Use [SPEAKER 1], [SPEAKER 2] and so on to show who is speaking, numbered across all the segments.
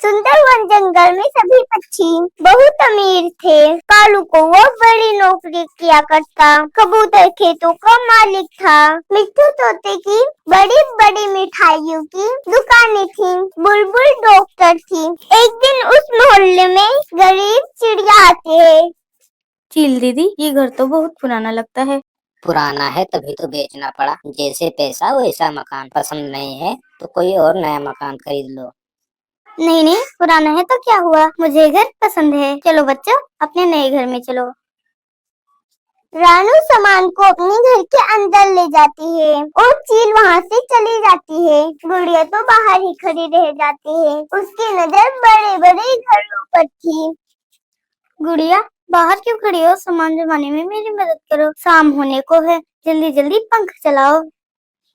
[SPEAKER 1] सुंदरवन जंगल में सभी पक्षी बहुत अमीर थे। कालू कौवा बड़ी नौकरी किया करता। कबूतर खेतों का मालिक था। मिट्टू तोते की बड़ी बड़ी मिठाइयों की दुकानें थी। बुलबुल डॉक्टर थी। एक दिन उस मोहल्ले में गरीब चिड़िया आते हैं।
[SPEAKER 2] चील दीदी, ये घर तो बहुत पुराना लगता है।
[SPEAKER 3] पुराना है तभी तो बेचना पड़ा। जैसे पैसा वैसा मकान। पसंद नहीं है तो कोई और नया मकान खरीद लो।
[SPEAKER 2] नहीं नहीं, पुराना है तो क्या हुआ, मुझे घर पसंद है। चलो बच्चों, अपने नए घर में चलो।
[SPEAKER 1] रानू सामान को अपने घर के अंदर ले जाती है और चील वहाँ से चली जाती है। गुड़िया तो बाहर ही खड़ी रह जाती है। उसकी नजर बड़े बड़े घरों पर थी।
[SPEAKER 2] गुड़िया, बाहर क्यों खड़ी हो? सामान जमाने में मेरी मदद करो, शाम होने को है। जल्दी जल्दी पंख चलाओ।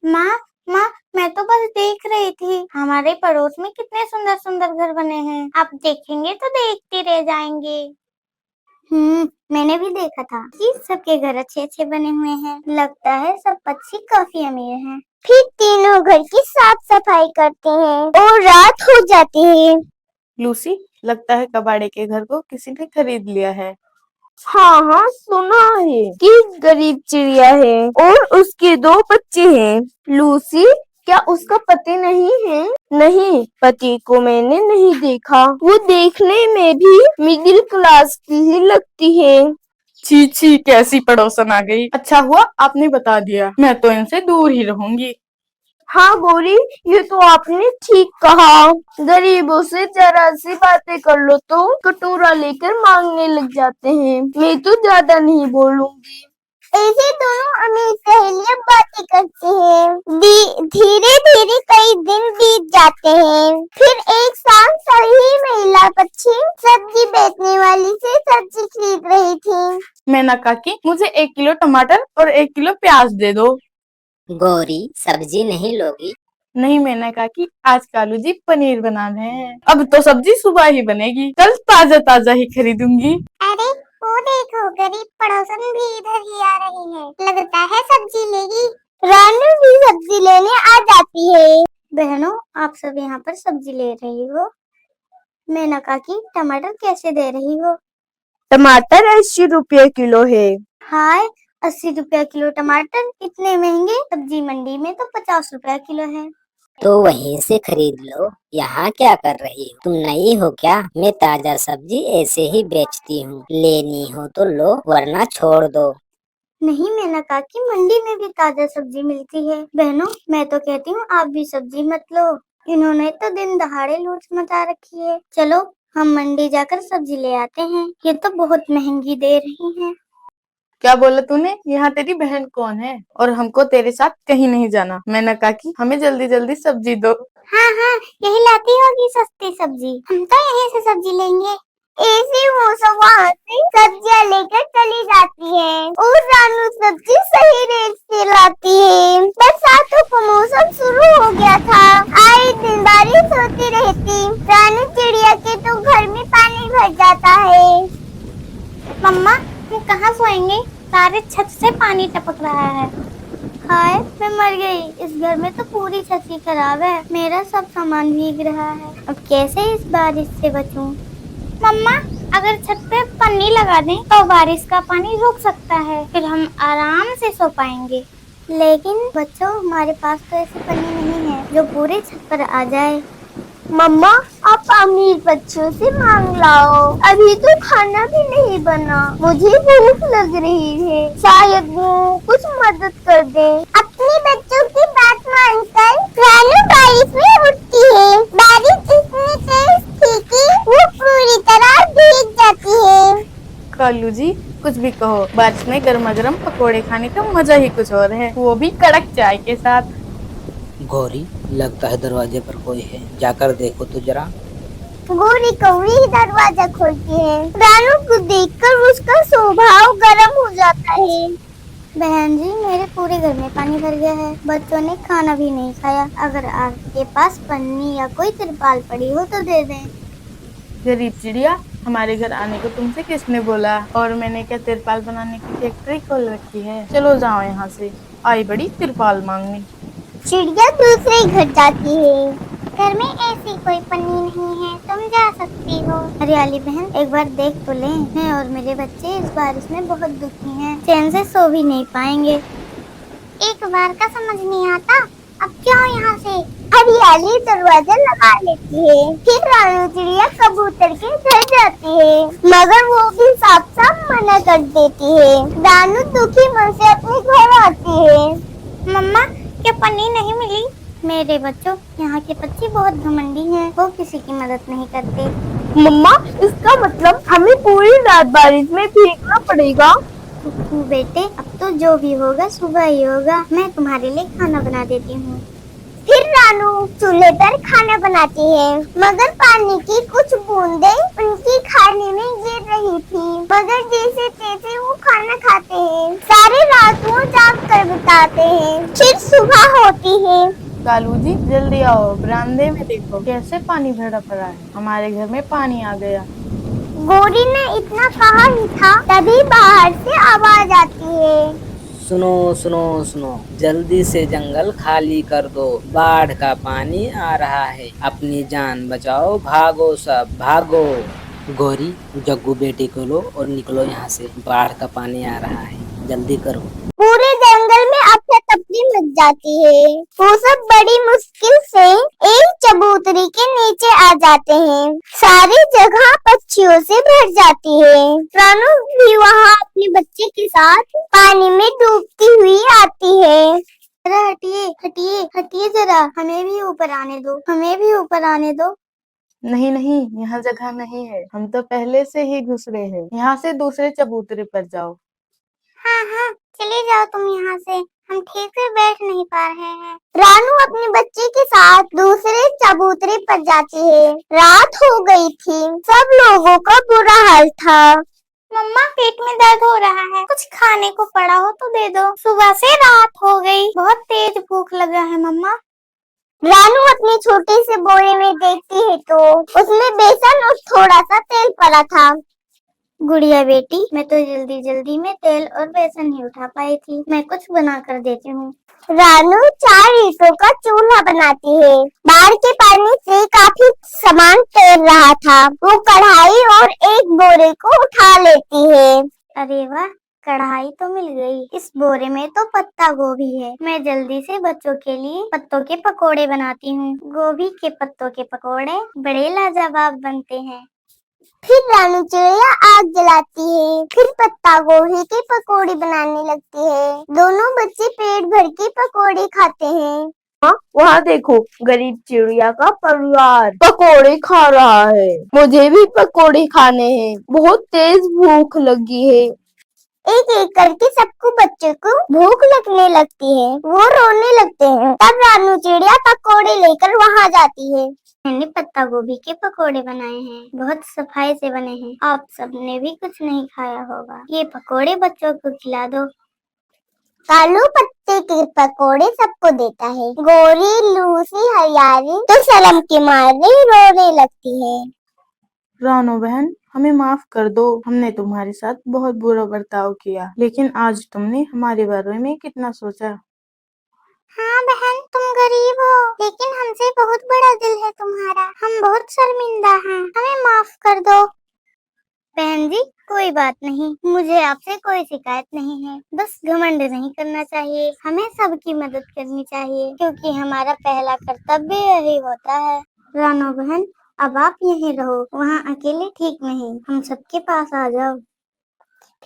[SPEAKER 2] माँ माँ, मैं तो बस देख रही थी, हमारे पड़ोस में कितने सुंदर सुंदर घर बने हैं। आप देखेंगे तो देखते रह जाएंगे। मैंने भी देखा था कि सबके घर अच्छे अच्छे बने हुए हैं। लगता है सब पक्षी काफी अमीर हैं।
[SPEAKER 1] फिर तीनों घर की साफ सफाई करते हैं और रात हो जाती है।
[SPEAKER 4] लूसी, लगता है कबाड़े के घर को किसी ने खरीद लिया है।
[SPEAKER 5] हाँ हाँ, सुना है कि गरीब चिड़िया है और उसके 2 बच्चे हैं। लूसी, क्या उसका पति नहीं है? नहीं, पति को मैंने नहीं देखा। वो देखने में भी मिडिल क्लास की ही लगती है।
[SPEAKER 4] छी छी, कैसी पड़ोसन आ गई। अच्छा हुआ आपने बता दिया, मैं तो इनसे दूर ही रहूंगी।
[SPEAKER 5] हाँ गौरी, ये तो आपने ठीक कहा। गरीबों से जरा सी बातें कर लो तो कटोरा लेकर मांगने लग जाते हैं। मैं तो ज्यादा नहीं बोलूंगी।
[SPEAKER 1] ऐसे दोनों अमीर सहेलियां बातें करते हैं। धीरे धीरे कई दिन बीत जाते हैं। फिर एक शाम सही महिला पक्षी सब्जी बेचने वाली से सब्जी खरीद रही थी।
[SPEAKER 4] मैना काकी, मुझे 1 किलो टमाटर और 1 किलो प्याज दे दो।
[SPEAKER 3] गौरी, सब्जी नहीं लोगी?
[SPEAKER 4] नहीं मैना काकी, आज कालू जी पनीर बना रहे हैं। अब तो सब्जी सुबह ही बनेगी, कल ताजा ताजा ही खरीदूंगी।
[SPEAKER 1] अरे वो देखो, गरीब पड़ोसन भी इधर ही आ रही है। लगता है सब्जी लेगी। रानू भी सब्जी लेने आ जाती है।
[SPEAKER 2] बहनों, आप सब यहाँ पर सब्जी ले रही हो। मैना काकी, टमाटर कैसे दे रही हो?
[SPEAKER 5] टमाटर 80 रुपये किलो है।
[SPEAKER 2] हाय, 80 रुपया किलो टमाटर, इतने महंगे? सब्जी मंडी में तो 50 रुपया किलो है।
[SPEAKER 3] तो वहीं से खरीद लो। यहाँ क्या कर रही हो? तुम नई हो क्या? मैं ताजा सब्जी ऐसे ही बेचती हूँ। लेनी हो तो लो, वरना छोड़ दो।
[SPEAKER 2] नहीं मैना काकी, मंडी में भी ताजा सब्जी मिलती है। बहनों, मैं तो कहती हूँ आप भी सब्जी मत लो। इन्होंने तो दिन दहाड़े लूट मचा रखी है। चलो हम मंडी जाकर सब्जी ले आते हैं। ये तो बहुत महंगी दे रही हैं।
[SPEAKER 4] क्या बोला तूने? यहाँ तेरी बहन कौन है? और हमको तेरे साथ कहीं नहीं जाना। मैना काकी, हमें जल्दी जल्दी सब्जी दो।
[SPEAKER 1] हाँ हाँ, यही लाती होगी सस्ती सब्जी। हम तो यहीं से सब्जी लेंगे। ऐसे वो सब वहाँ से सब्जियाँ लेकर चली जाती है और रानू सब्जी सही रेट से लाती है। बरसातों का मौसम शुरू हो गया था। आए दिन बारिश होती रहती। रानू चिड़िया के तो घर में पानी भर जाता है।
[SPEAKER 2] मम्मा, हम कहाँ सोएंगे? सारे छत से पानी टपक रहा है। हाय, मैं मर गई। इस घर में तो पूरी छत ही खराब है। मेरा सब सामान भीग रहा है। अब कैसे इस बारिश से बचूं? मम्मा, अगर छत पे पन्नी लगा दें तो बारिश का पानी रुक सकता है, फिर हम आराम से सो पाएंगे। लेकिन बच्चों, हमारे पास तो ऐसी पन्नी नहीं है जो पूरे छत पर आ जाए।
[SPEAKER 5] मम्मा, आप अमीर बच्चों से मांग लाओ। अभी तो खाना भी नहीं बना। मुझे भूख लग रही है। शायद वो कुछ मदद कर दे।
[SPEAKER 1] अपने बच्चों की बात मानकर रानू बारिश में उठती है। बारिश इतनी तेज थी कि वो पूरी तरह भीग जाती है।
[SPEAKER 4] कालू जी, कुछ भी कहो, बारिश में गर्मा गर्म पकोड़े खाने का मजा ही कुछ और है, वो भी कड़क चाय के साथ।
[SPEAKER 6] गौरी, लगता है दरवाजे पर कोई है, जाकर देखो तो जरा।
[SPEAKER 1] गोरी कौड़ी दरवाजा खोलती है। रानू को देखकर उसका स्वभाव गर्म हो जाता है।
[SPEAKER 2] बहन जी, मेरे पूरे घर में पानी भर गया है। बच्चों ने खाना भी नहीं खाया। अगर आपके पास पन्नी या कोई तिरपाल पड़ी हो तो दे दें।
[SPEAKER 4] गरीब चिड़िया, हमारे घर आने को तुमसे किसने बोला? और मैंने क्या तिरपाल बनाने की फैक्ट्री खोल रखी है? चलो जाओ यहाँ से, आई बड़ी तिरपाल मांगने।
[SPEAKER 1] चिड़िया दूसरे घर जाती है। घर में ऐसी कोई पन्नी नहीं है तो सकती हो।
[SPEAKER 2] हरियाली बहन, एक बार देख तो ले, मैं और मेरे बच्चे इस बारिश में बहुत दुखी हैं, चैन से सो भी नहीं पाएंगे।
[SPEAKER 1] एक बार का समझ नहीं आता, अब जाओ यहाँ से। हरियाली दरवाजा लगा लेती है, फिर रानू चिड़िया कबूतर के घर जाती है, मगर वो भी साफ साफ मना कर देती है। रानू दुखी मन से अपने घर आती है।
[SPEAKER 2] मम्मा, क्या पन्नी नहीं मिली? मेरे बच्चों, यहाँ के पक्षी बहुत घमंडी हैं, वो किसी की मदद नहीं करते।
[SPEAKER 5] मम्मा, इसका मतलब हमें पूरी रात बारिश में भीगना पड़ेगा।
[SPEAKER 2] कुकू बेटे, अब तो जो भी होगा सुबह ही होगा। मैं तुम्हारे लिए खाना बना देती हूँ।
[SPEAKER 1] फिर रानू चूल्हे पर खाना बनाती है, मगर पानी की कुछ बूंदें उनकी खाने में गिर रही थी। मगर जैसे तैसे वो खाना खाते हैं, सारी रात वो जाग कर बिताते हैं। फिर सुबह होती है।
[SPEAKER 4] कालू जी, जल्दी आओ, बरामदे में देखो कैसे पानी भरा पड़ा है। हमारे घर में पानी आ गया।
[SPEAKER 1] गोरी ने इतना कहा ही था, तभी बाहर से आवाज आती है।
[SPEAKER 6] सुनो सुनो सुनो, जल्दी से जंगल खाली कर दो, बाढ़ का पानी आ रहा है, अपनी जान बचाओ, भागो सब भागो। गौरी, जग्गू बेटी को लो और निकलो यहाँ से, बाढ़ का पानी आ रहा है, जल्दी करो।
[SPEAKER 1] पूरे जंगल में अफरा तफरी मच जाती है। वो सब बड़ी मुश्किल से एक चबूतरी के नीचे आ जाते हैं। सारी जगह पक्षियों से भर जाती है। रानू भी वहाँ अपने बच्चे के साथ पानी में डूबती हुई आती है।
[SPEAKER 2] जरा हटिए हटिए हटिए, जरा हमें भी ऊपर आने दो, हमें भी ऊपर आने दो।
[SPEAKER 4] नहीं नहीं, यहाँ जगह नहीं है, हम तो पहले से ही घुसरे हैं। यहाँ से दूसरे चबूतरे पर जाओ।
[SPEAKER 1] हाँ हाँ, चले जाओ तुम यहाँ से, हम ठीक से बैठ नहीं पा रहे हैं। रानू अपने बच्चे के साथ दूसरे चबूतरे पर जाती है। रात हो गई थी, सब लोगों का बुरा हाल था।
[SPEAKER 2] मम्मा, पेट में दर्द हो रहा है, कुछ खाने को पड़ा हो तो दे दो। सुबह से रात हो गई, बहुत तेज भूख लगा है मम्मा।
[SPEAKER 1] रानू अपने छोटे से बोरे में देखती है तो उसमें बेसन और थोड़ा सा तेल पड़ा था।
[SPEAKER 2] गुड़िया बेटी, मैं तो जल्दी जल्दी में तेल और बेसन ही उठा पाई थी, मैं कुछ बना कर देती हूँ।
[SPEAKER 1] रानू 4 ईंटों का चूल्हा बनाती है। बाढ़ के पानी से काफी सामान तैर रहा था। वो कढ़ाई और एक बोरे को उठा लेती है।
[SPEAKER 2] अरे वाह, कढ़ाई तो मिल गई। इस बोरे में तो पत्ता गोभी है। मैं जल्दी से बच्चों के लिए पत्तों के पकोड़े बनाती हूँ। गोभी के पत्तों के पकोड़े बड़े लाजवाब बनते हैं।
[SPEAKER 1] फिर रानू चिड़िया आग जलाती है, फिर पत्ता गोभी के पकोड़े बनाने लगती है। दोनों बच्चे पेट भर के पकोड़े खाते हैं।
[SPEAKER 5] वहाँ देखो, गरीब चिड़िया का परिवार पकोड़े खा रहा है। मुझे भी पकोड़े खाने हैं, बहुत तेज भूख लगी है।
[SPEAKER 1] एक एक करके सबको बच्चों को भूख लगने लगती है। वो रोने लगते हैं। तब रानू चिड़िया पकोड़े लेकर वहाँ जाती है।
[SPEAKER 2] मैंने पत्ता गोभी के पकोड़े बनाए हैं, बहुत सफाई से बने हैं। आप सबने भी कुछ नहीं खाया होगा, ये पकोड़े बच्चों को खिला दो।
[SPEAKER 1] कालू पत्ते के पकोड़े सबको देता है। गोरी, लूसी, हरियाली तो शर्म के मारे रोने लगती है।
[SPEAKER 4] रानो बहन, हमें माफ कर दो, हमने तुम्हारे साथ बहुत बुरा बर्ताव किया, लेकिन आज तुमने हमारे बारे में कितना सोचा।
[SPEAKER 1] हाँ बहन, तुम गरीब हो, लेकिन हमसे बहुत बड़ा दिल है तुम्हारा। हम बहुत शर्मिंदा हैं, हमें माफ कर दो।
[SPEAKER 2] बहन जी, कोई बात नहीं, मुझे आपसे कोई शिकायत नहीं है। बस घमंड नहीं करना चाहिए, हमें सबकी मदद करनी चाहिए, क्योंकि हमारा पहला कर्तव्य यही होता है। रानो बहन, अब आप यहीं रहो, वहाँ अकेले ठीक नहीं, हम सबके पास आ जाओ।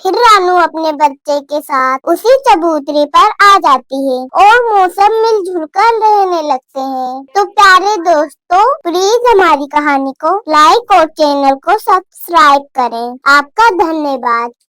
[SPEAKER 1] फिर रानू अपने बच्चे के साथ उसी चबूतरे पर आ जाती है और मौसम मिलजुल कर रहने लगते हैं। तो प्यारे दोस्तों, प्लीज हमारी कहानी को लाइक और चैनल को सब्सक्राइब करें। आपका धन्यवाद।